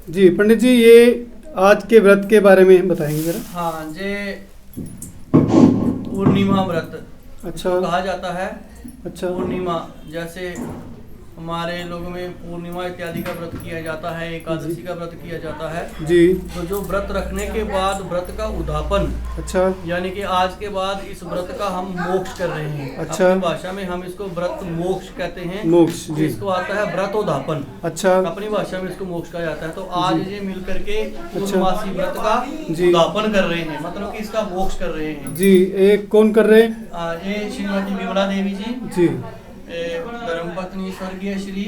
जी पंडित जी, ये आज के व्रत के बारे में बताएंगे जरा। हाँ, जे पूर्णिमा व्रत अच्छा। कहा जाता है। अच्छा। पूर्णिमा जैसे हमारे लोगों में पूर्णिमा इत्यादि का व्रत किया जाता है, एकादशी का व्रत किया जाता है जी। तो जो व्रत रखने के बाद व्रत का उद्यापन, अच्छा। यानी कि आज के बाद इस व्रत का हम मोक्ष कर रहे हैं। अच्छा। अपनी भाषा में हम इसको व्रत मोक्ष कहते हैं। मोक्ष, जी। इसको आता है व्रतोद्यापन। अच्छा। अपनी भाषा में इसको मोक्ष कहा जाता है। तो आज ये मिल करके पूर्णमासी व्रत का जी। उद्यापन कर रहे हैं, मतलब कि इसका मोक्ष कर रहे हैं। जी, एक कौन कर रहे हैं? ये श्रीमती विमला देवी जी, जी। धर्मपत्नी स्वर्गीय श्री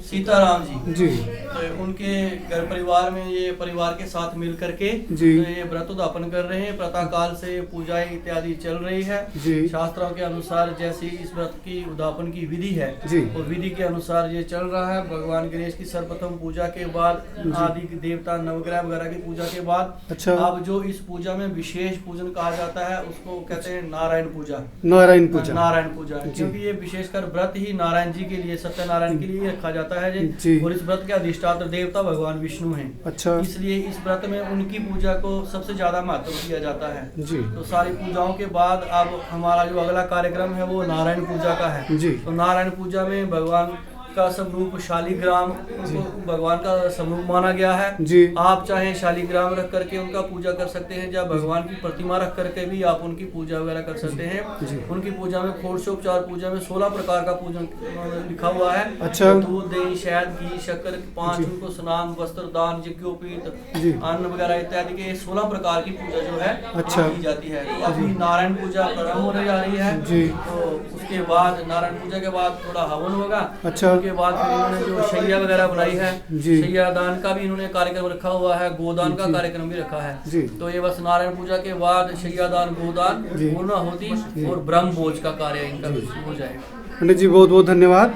सीताराम जी जी। तो उनके घर परिवार में ये परिवार के साथ मिल करके जी। तो ये व्रत उद्यापन कर रहे हैं। प्रातः काल से पूजाएं इत्यादि चल रही है। जी। शास्त्रों के अनुसार जैसी इस व्रत की उद्यापन की विधि है, जी। और विधि के अनुसार ये चल रहा है। भगवान गणेश की सर्वप्रथम पूजा के बाद आदि देवता नवग्रह वगैरह की पूजा के बाद अच्छा। अब जो इस पूजा में विशेष पूजन कहा जाता है उसको कहते हैं नारायण पूजा। नारायण पूजा। नारायण पूजा, क्योंकि ये विशेषकर व्रत ही नारायण जी के लिए, सत्यनारायण के लिए रखा जाता है जी। और इस व्रत के अधिष्ठात्र देवता भगवान विष्णु हैं। अच्छा। इसलिए इस व्रत में उनकी पूजा को सबसे ज्यादा महत्व दिया जाता है। जी। तो सारी पूजाओं के बाद अब हमारा जो अगला कार्यक्रम है वो नारायण पूजा का है। जी। तो नारायण पूजा में भगवान का स्वरूप शालिग्राम को भगवान का स्वरूप माना गया है। जी। आप चाहे शालिग्राम रख करके उनका पूजा कर सकते हैं, या भगवान की प्रतिमा रख करके भी आप उनकी पूजा वगैरह कर सकते हैं। जी। उनकी पूजा में षोडशोपचार पूजा में 16 प्रकार का पूजन लिखा हुआ है। अच्छा। दूध, दही, शहद, घी, शक्कर, 5 उनको स्नान, वस्त्र दान, यज्ञोपीत, जी। अन्न वगैरह इत्यादि के 16 प्रकार की पूजा जो है अच्छा। की जाती है। तो अभी नारायण पूजा प्रारंभ होने जा रही है। जी। तो उसके बाद नारायण पूजा के बाद थोड़ा हवन होगा। अच्छा। के बाद फिर इन्होंने जो शैया वगैरह बनाई है, जी। शैया दान का भी इन्होंने कार्यक्रम रखा हुआ है, गोदान का कार्यक्रम भी रखा है। जी। तो ये बस नारायण पूजा के बाद शैया दान, गोदान, पूर्णाहुति और ब्रह्म भोज का कार्य इनका हो जाएगा। पंडित जी बहुत बहुत धन्यवाद।